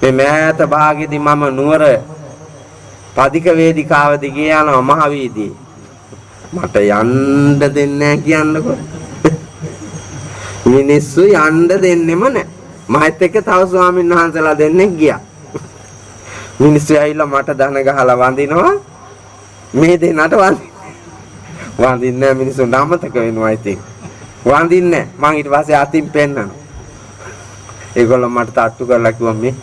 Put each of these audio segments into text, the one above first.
මේ මෑත භාගෙදී මම නුවර පදික වේදිකාව දිගේ යනවා මහ වීදියේ. මට යන්න දෙන්නේ නැහැ කියන්නකො. මිනිස්සු යන්න දෙන්නෙම නැහැ. මහත් එක්ක තව ස්වාමීන් වහන්සේලා දෙන්නෙක් ගියා. මිනිස්සු ඇවිල්ලා මට දන ගහලා වඳිනවා. මේ දෙන්නට වඳින්නේ නැහැ මිනිස්සුන්ට අමතක වෙනවා ඉතින්. වඳින්නේ නැහැ. මං ඊට පස්සේ අතින් පෙන්නනවා. ඒගොල්ලෝ මට තට්ටු කරලා කිව්වා මේ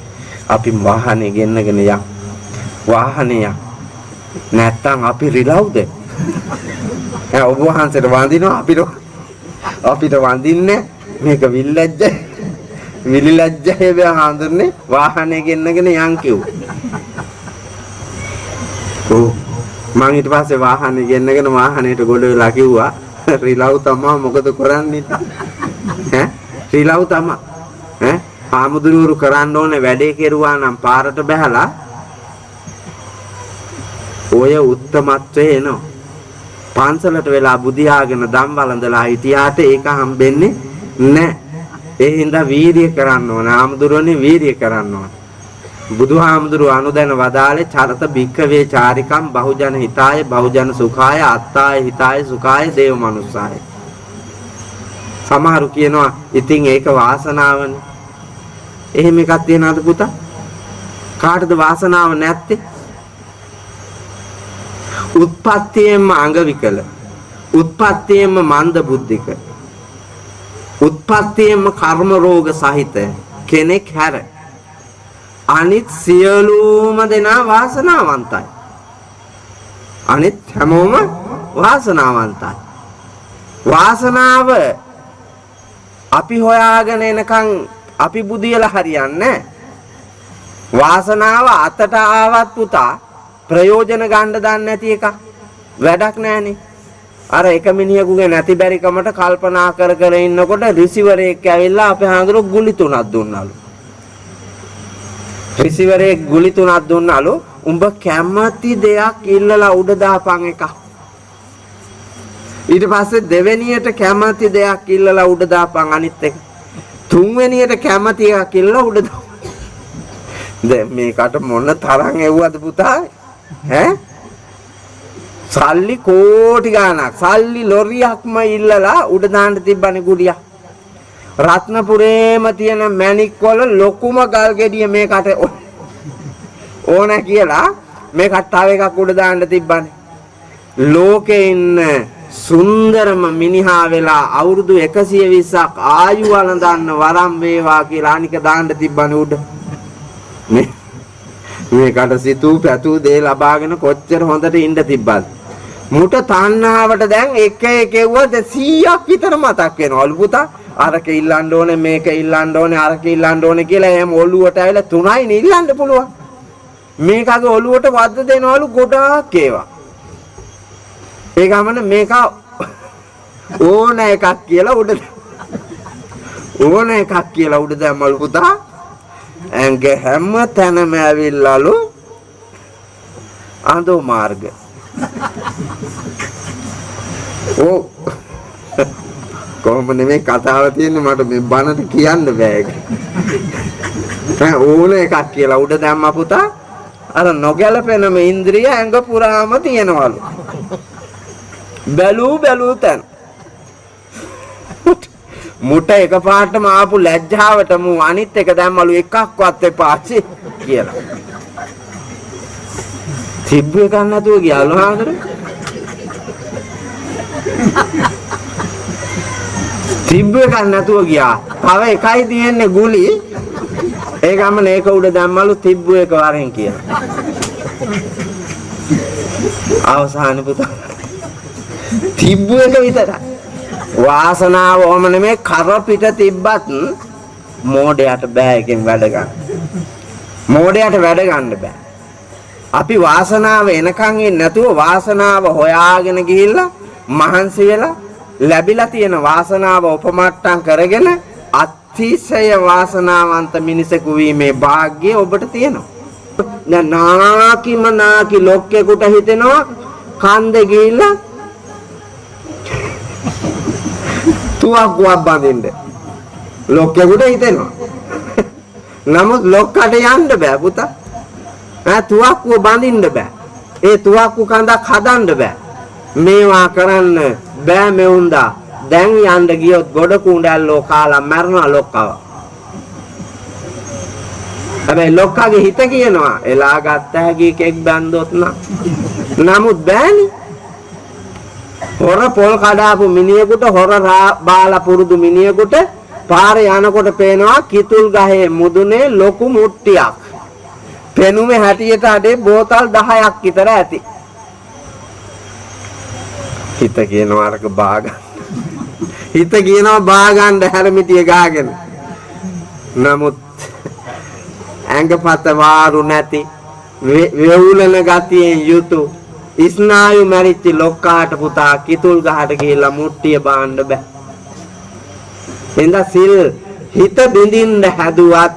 අපි වාහනේ ගෙන්නගෙන යන්. වාහනේ යන්. නැත්තම් අපි රිලව්ද? ඔබ වහන්සේට වඳිනවා අපිට වඳින්නේ මේක විල්ලැජ්ජයි. විලිලැජ්ජයි බෑ හඳුන්නේ වාහනේ ගෙන්නගෙන යන් කිව්වා. ඔව් මං ඊට පස්සේ වාහනේ ගෙන්නගෙන වාහනේට ගොඩ වෙලා කිව්වා රිලව් තමා මොකද කරන්නේ? ඈ රිලව් තමා ආමුදුරුවරු කරන්න ඕනේ වැඩේ කෙරුවා නම් පාරට බහැලා ඔය උත්තමත්වයේ එනවා. පන්සලට වෙලා බුදියාගෙන දම් වළඳලා හිටියාට ඒක හම්බෙන්නේ නැහැ. ඒ හින්දා වීරිය කරන්න ඕන. ආමුදුරුවනේ වීරිය කරන්න ඕන. බුදුහාමුදුරුව අනුදැන වදාලේ චරත භික්ඛවේ චාරිකම් බහුජන හිතාය බහුජන සුඛාය අත්තාය හිතාය සුඛාය දේව මනුස්සාය. සමහරු කියනවා ඉතින් ඒක වාසනාවනේ. එහෙම එකක් තියනවාද පුතා? කාටද වාසනාව නැත්තේ? උත්පත්තියෙන්ම අංගවිකල, උත්පත්තියෙන්ම මන්ද බුද්ධික, උත්පත්තියෙන්ම කර්ම රෝග සහිත කෙනෙක් හැර අනිත් සියලුම දෙනා වාසනාවන්තයි. අනිත් හැමෝම වාසනාවන්තයි. වාසනාව අපි හොයාගෙන එනකන් අපි බුදියලා හරියන්නේ. වාසනාව අතට ආවත් පුතා ප්‍රයෝජන ගන්න දන්නේ නැති එක වැඩක් නෑනේ. අර එක මිනිහෙකුගේ නැති බැරිකමට කල්පනා කර කර ඉන්නකොට රිසීවර් එකක් ඇවිල්ලා අපේ හාමුදුරුවෝ ගුලි 3ක් දුන්නලු. රිසීවර් එක ගුලි 3ක් දුන්නලු. උඹ කැමති දෙයක් ඉල්ලලා උඩ දාපන් එක. ඊට පස්සේ දෙවෙනියට කැමති දෙයක් ඉල්ලලා උඩ දාපන් අනිත් එක. තුන්වෙනියට කැමති එකක් ඉල්ලලා උඩ දාපන්. දැන් මේකට මොන තරම් එව්වද පුතා? ඈ සල්ලි කෝටි ගාණක් සල්ලි ලොරියක්ම ඉල්ලලා උඩ දාන්න තිබ්බනේ ගුලිය. රත්නපුරේම තියෙන මැණික් වල ලොකුම ගල් ගෙඩිය මේකට ඕන කියලා මේකට තව එකක් උඩ දාන්න තිබ්බනේ. ලෝකේ ඉන්න සුන්දරම මිනිහා වෙලා අවුරුදු 120ක් ආයු වළඳන්න වරම් වේවා කියලා අනික දාන්න තිබ්බනේ උඩ. මේකට සිතූ පැතූ දේ ලබාගෙන කොච්චර හොඳට ඉන්න තිබ්බද? මුට තණ්හාවට දැන් එක එකෙව්ව 100ක් විතර මතක් වෙනවලු පුතා. අරක ඉල්ලන්න ඕනේ මේක ඉල්ලන්න ඕනේ අරක ඉල්ලන්න ඕනේ කියලා එහෙම ඔළුවට ඇවිල්ලා 3යි ඉල්ලන්න පුළුවන්. මේකගේ ඔළුවට වද්ද දෙනවලු ගොඩාක් ඒවා. ඒ ගමන මේක ඕන එකක් කියලා උඩ ඕන එකක් කියලා උඩ දැම්මලු පුතා. ඇඟ හැම තැනම ඇවිල්ලාලු අඳෝ මාර්ග. ඕ කොහොම නෙමෙයි කතාව තියෙන්නේ මට මේ බනට කියන්න බෑ ඒක. ඕන එකක් කියලා උඩ දැම්මා පුතා. අර නොගැලපෙනම ඉන්ද්‍රිය ඇඟ පුරාම තියෙනවලු. බැලූ තැන මුට එකපාරටම ආපු ලැජ්ජාවට මු අනිත් එක දැම්මලු එකක්වත් එපාචි කියලා. තිබ්බ එකක් නැතුව ගියාලු හාමුදුරුවෝ. තිබ්බ එකක් නැතුව ගියා. තව එකයි තියෙන්නේ ගුලි. ඒ ගමන ඒක උඩ දැම්මලු තිබ්බ එක වරෙන් කියලා. අවසාන පුතා තිබ්බ එක විතරයි. වාසනාව ඕම නෙමේ කර පිට තිබ්බත් මෝඩයට බෑ එකෙන් වැඩ ගන්න. මෝඩයට වැඩ ගන්න බෑ. අපි වාසනාව එනකන් ඉන්නේ නැතුව වාසනාව හොයාගෙන ගිහිල්ලා මහන්සි වෙලා ලැබිලා තියෙන වාසනාව උපමට්ටම් කරගෙන අතිශය වාසනාවන්ත මිනිසෙකු වීමේ වාග්ය ඔබට තියෙනවා. දැන් නාකි ලොක්කෙකුට හිතෙනවා කන්දේ ගිහිල්ලා තුවක්කුවක් බඳින්න. ලොක්කෙකුට හිතෙනවා. නමුත් ලොක්කට යන්න බෑ පුතා. තුවක්කුව බඳින්න බෑ. ඒ තුවක්කු කඳක් හදන්න බෑ. මේවා කරන්න බෑ මෙවුන්දා. දැන් යන්න ගියොත් ගොඩ කුණ්ඩල්ලෝ කාලා මැරෙනවා ලොක්කව. හැබැයි ලොක්කගේ හිත කියනවා එලා ගත්ත හැකි කෙක් බැන්දොත් නමුත් බෑනේ. හොර පොල් කඩාපු මිනිහෙකුට හොර බාලා පුරුදු මිනිහෙකුට පාරේ යනකොට පේනවා කිතුල් ගහේ මුදුනේ ලොකු මුට්ටියක්. පෙනුමේ හැටියට අඩේ බෝතල් 10ක් විතර ඇති. හිත කියනවා අරක බාගන්න. හිත කියනවා බාගන්න හැරමිටිය ගාගෙන. නමුත් ඇඟපත වාරු නැති වේවුලන ගතියෙන් යුතු ඉස්නායු මැරිච්ච ලොක්කාට පුතා කිතුල් ගහට ගිහිල්ලා මුට්ටිය බාන්න බෑ. එඳා සිල් හිත බින්දින්න හැදුවත්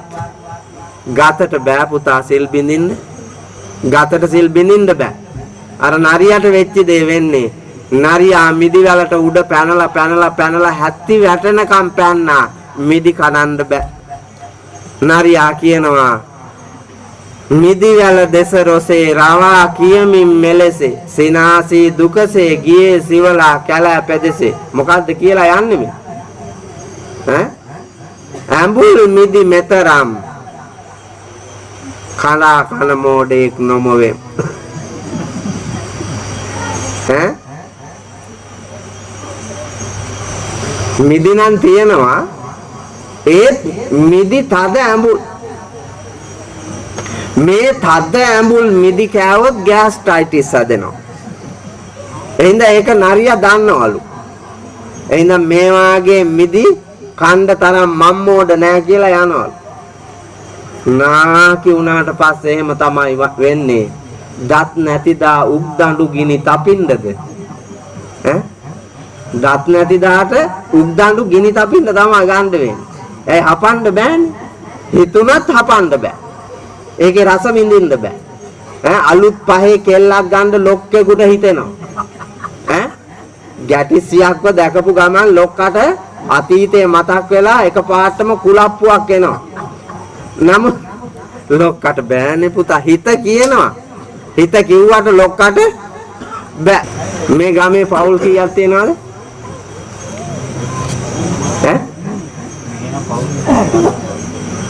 ගතට බෑ පුතා සිල් බින්දින්න. ගතට සිල් බින්දින්න බෑ. අර නරියට වෙච්ච දේ වෙන්නේ නරියා මිදි වලට උඩ පැනලා හැත්ති වැටෙනකම් පැන්නා මිදි කනන්න බෑ. නරියා කියනවා මිදිවැල දෙස රොසේ රවා කියමින් මෙලෙසේ සිනාසී දුකසේ ගියේ සිවලා කැලෑ පැදෙසේ. මොකද්ද කියලා යන්නේ මේ? ඇඹුල් මිදි මෙතරම් කලා කන මොඩේක් නොමොවේ. මිදි නම් තියෙනවා ඒත් මිදි තද ඇඹුල්. මේ තද ඇඹුල් මිදි කෑවොත් ගෑස්ට්‍රයිටිස් හැදෙනවා. එහෙනම් ඒක නරියා දන්නවලු. එහෙනම් මේ වාගේ මිදි කණ්ඩ තරම් මම්මෝඩ නැහැ කියලා යනවලු. නාකි උනාට පස්සේ එහෙම තමයි වෙන්නේ. දත් නැතිදා උක්දඬු ගිනි තපින්නද? දත් නැතිදාට උක්දඬු ගිනි තපින්න තමයි ගන්න වෙන්නේ. ඒ හපන්න බෑනේ. හිතුණත් හපන්න බෑ. ඒකේ රස විඳින්න බෑ. අලුත් පහේ කෙල්ලක් ගන්න ලොක්කෙකුට හිතෙනවා. ගැටිසියක්ව දැකපු ගමන් ලොක්කට අතීතේ මතක් වෙලා එකපාරටම කුලප්පුවක් එනවා. නමුත් ලොක්කට බෑනේ පුතා හිත කියනවා. හිත කිව්වට ලොක්කට බෑ. මේ ගමේ පවුල් කීයක් තියෙනවද?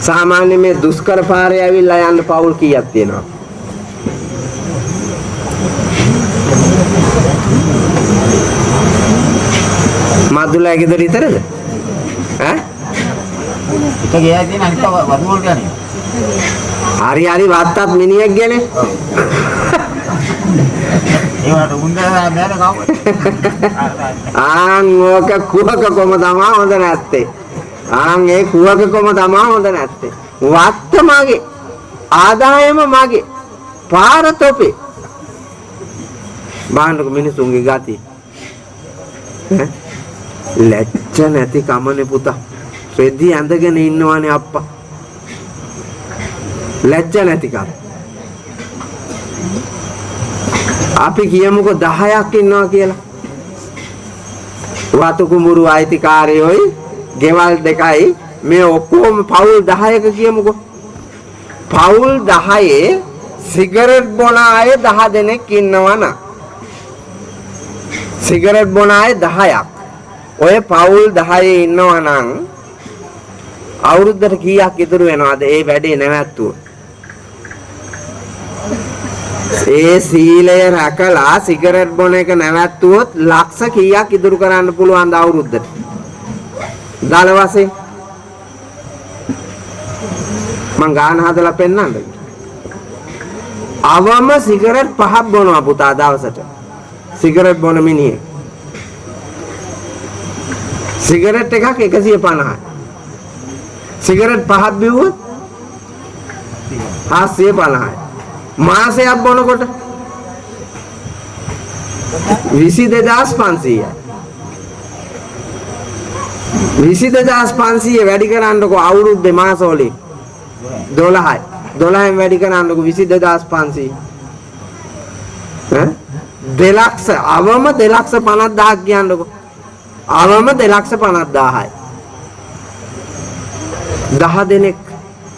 සාමාන්‍ය මේ දුෂ්කර පාරේ ඇවිල්ලා යන්න පවුල් කීයක් තියෙනවා? මදුලා ගෙදර විතරද? එක ගියා තියෙන අනිත් වතුවල් ගන්නේ. හරි වත්තත් මිනිහෙක් ගනේ. ඒවට උන්දලා බෑර කවුද? ඕක කුහක කොම තමයි හොඳ නැත්තේ. ඒ කුවක කොම තමයි හොඳ නැත්තේ. වත්ත මගේ ආදායම මගේ පාර තොපේ. බාන්නක මිනිසුන්ගේ ගති. ලැජ්ජ නැති කමනේ පුතා. රෙදි ඇඳගෙන ඉන්නවනේ අප්පා. ලැජ්ජ නැති කම. අපි කියමුකෝ 10ක් ඉන්නවා කියලා. වතු කුඹුරු අයිතිකාරයෝයි ගෙවල් දෙකයි මේ ඔක්කොම පවුල් 10ක කියමුකෝ. පවුල් 10 සිගරට් බොන අය 10 දෙනෙක් ඉන්නවනම් සිගරට් බොන අය 10ක්. ඔය පවුල් 10 ඉන්නවනම් අවුරුද්දට කීයක් ඉතුරු වෙනවද ඒ වැඩේ නැවැත්තුව? ඒ සීලය රැකලා සිගරට් බොන එක නැවැත්තුවොත් ලක්ෂ කීයක් ඉතුරු කරන්න පුළුවන්ද අවුරුද්දට? දල වශයෙන් මං ගාන හදලා පෙන්නන්නද? අවම සිගරට් 5ක් බොනවා පුතා දවසට. සිගරට් බොන මිනිහෙක්. සිගරට් එකක් 150යි. සිගරට් 5ක් බිව්වොත් 750යි. මාසයක් බොනකොට 22500යි. 22500 වැඩි කරන්නකො අවුරුද්දේ මාසවලින් 12යි. 12න් වැඩි කරන්නකො 22500. 2 ලක්ෂ අවම 2,50,000ක් කියන්නකො. අවම 2,50,000යි. 10 දෙනෙක්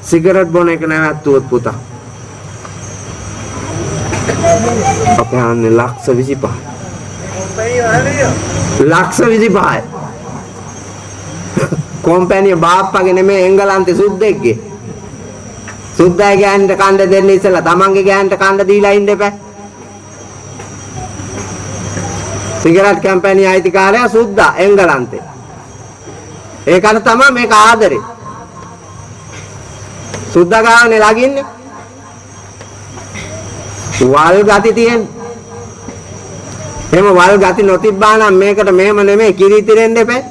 සිගරට් බොන එක නැවැත්තුවොත් පුතා. අපේ ආන්නේ ලක්ෂ 25. ලක්ෂ 25යි. කොම්පැනි බාප්පගේ නෙමෙයි එංගලන්තේ සුද්දෙක්ගේ. සුද්දාගේ ගෑනට කණ්ඩ දෙන්න ඉස්සලා තමන්ගේ ගෑනට කණ්ඩ දීලා ඉන්න එපා. සිගරට් කම්පැනි අයිතිකාරයා සුද්දා එංගලන්තේ. ඒකට තමයි මේක ආදරේ. සුද්දා ගානේ ලගින්නේ. වල් ගති තියෙන. එහෙම වල් ගති නොතිබ්බා නම් මේකට මෙහෙම නෙමෙයි කිරි තිරෙන්න එපා.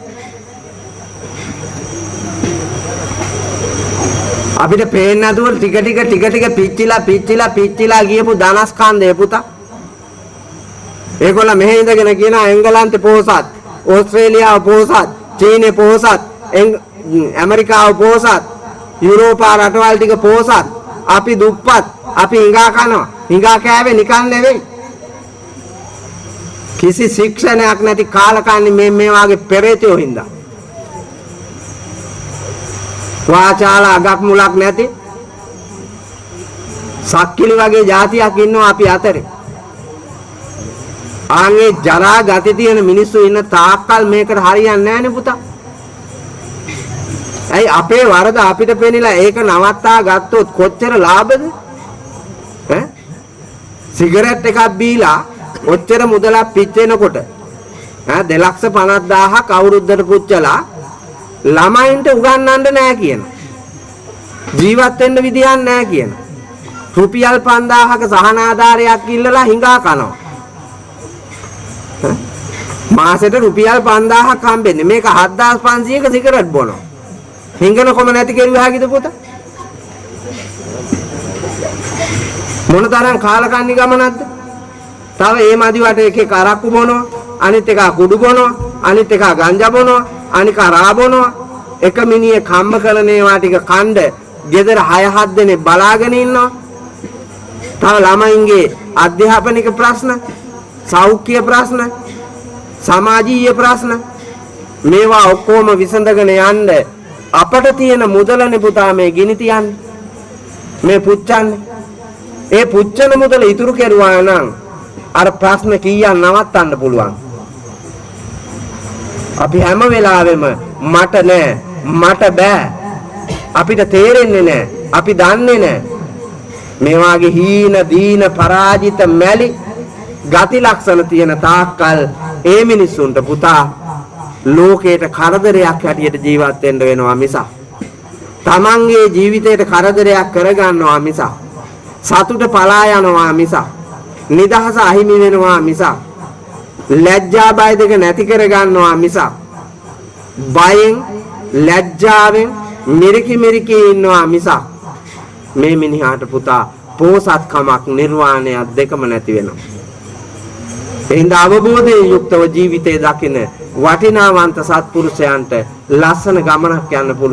අපිට පේන්නේ නැතුව ටික පිච්චිලා ගියපු ධනස්කන්ධය පුතා. ඒගොල්ලෝ මෙහෙ ඉඳගෙන කියනවා එංගලන්තේ පොහොසත්, ඕස්ට්‍රේලියාව පොහොසත්, චීනේ පොහොසත්, ඇමරිකාව පොහොසත්, යුරෝපා රටවල් ටික පොහොසත්, අපි දුප්පත්, අපි හිඟා කනවා. හිඟා කෑවේ නිකන් නෙවෙයි. කිසි ශික්ෂණයක් නැති කාලකන්ණි මේ වාගේ පෙරේතයෝ හින්දා. වාචාලා අගක් මුලක් නැති සක්කිලි වගේ જાතියක් ඉන්නවා අපි අතරේ. ආන්ගේ ජරා ගති තියෙන මිනිස්සු ඉන්න තාක්කල් මේකට හරියන්නේ නැහැ නේ පුතා. ඇයි අපේ වරද අපිට පෙනිලා ඒක නවත්තා ගත්තොත් කොච්චර ලාභද? ඈ සිගරට් එකක් බීලා ඔච්චර මුදලක් පිච්චෙනකොට ඈ 2,50,000ක් අවුරුද්දට පුච්චලා ළමයින්ට උගන්වන්න නැහැ කියන. ජීවත් වෙන්න විදියක් නැහැ කියන. රුපියල් 5,000ක සහන ආධාරයක් ඉල්ලලා හිඟා කනවා. මාසෙට රුපියල් 5,000ක් හම්බෙන්නේ. මේක 7,500ක සිගරට් බොනවා. හිඟන කොම නැති කෙරුවා කිද පුතා? මොන තරම් කාලකන්ණි ගමනක්ද? තව ඒ මදිවට එකේ කරක්කු බොනවා, අනිත් එක කුඩු බොනවා, අනිත් එක ගංජා බොනවා, අනික රා බොනවා. එක මිනිහේ කම්ම කරන ඒවා ටික කණ්ඩ ගෙදර 6-7 දෙනෙක් බලාගෙන ඉන්නවා. තව ළමයින්ගේ අධ්‍යාපනික ප්‍රශ්න, සෞඛ්‍ය ප්‍රශ්න, සමාජීය ප්‍රශ්න මේවා ඔක්කොම විසඳගෙන යන්න අපට තියෙන මුදලනේ පුතා මේ ගිනි තියන්නේ. මේ පුච්චන්නේ. ඒ පුච්චන මුදල ඉතුරු කෙරුවා නම් අර ප්‍රශ්න කීයක් නවත්තන්න පුළුවන්. අපි හැම වෙලාවෙම මට නෑ, මට බෑ, අපිට තේරෙන්නේ නෑ, අපි දන්නේ නෑ. මේ වාගේ හීන දීන පරාජිත මැලි ගති ලක්ෂණ තියෙන තාක්කල් ඒ මිනිස්සුන්ට පුතා ලෝකයට කරදරයක් හැටියට ජීවත් වෙන්න වෙනවා මිසක් තමන්ගේ ජීවිතයට කරදරයක් කරගන්නවා මිසක් සතුට පලා යනවා මිසක් නිදහස අහිමි වෙනවා මිසක් ලැජ්ජා බය දෙක නැති කරගන්නවා මිසක් බයෙන් ලැජ්ජාවෙන් මිරිකි ඉන්නවා මිසක් මේ මිනිහාට පුතා පෝසත්කමක් නිර්වාණයක් දෙකම නැති වෙනවා. එහෙනම් අවබෝධයෙන් යුක්තව ජීවිතය දකින වටිනාවන්ත සත්පුරුෂයන්ට ලස්සන ගමනක් යන්න පුළුවන්.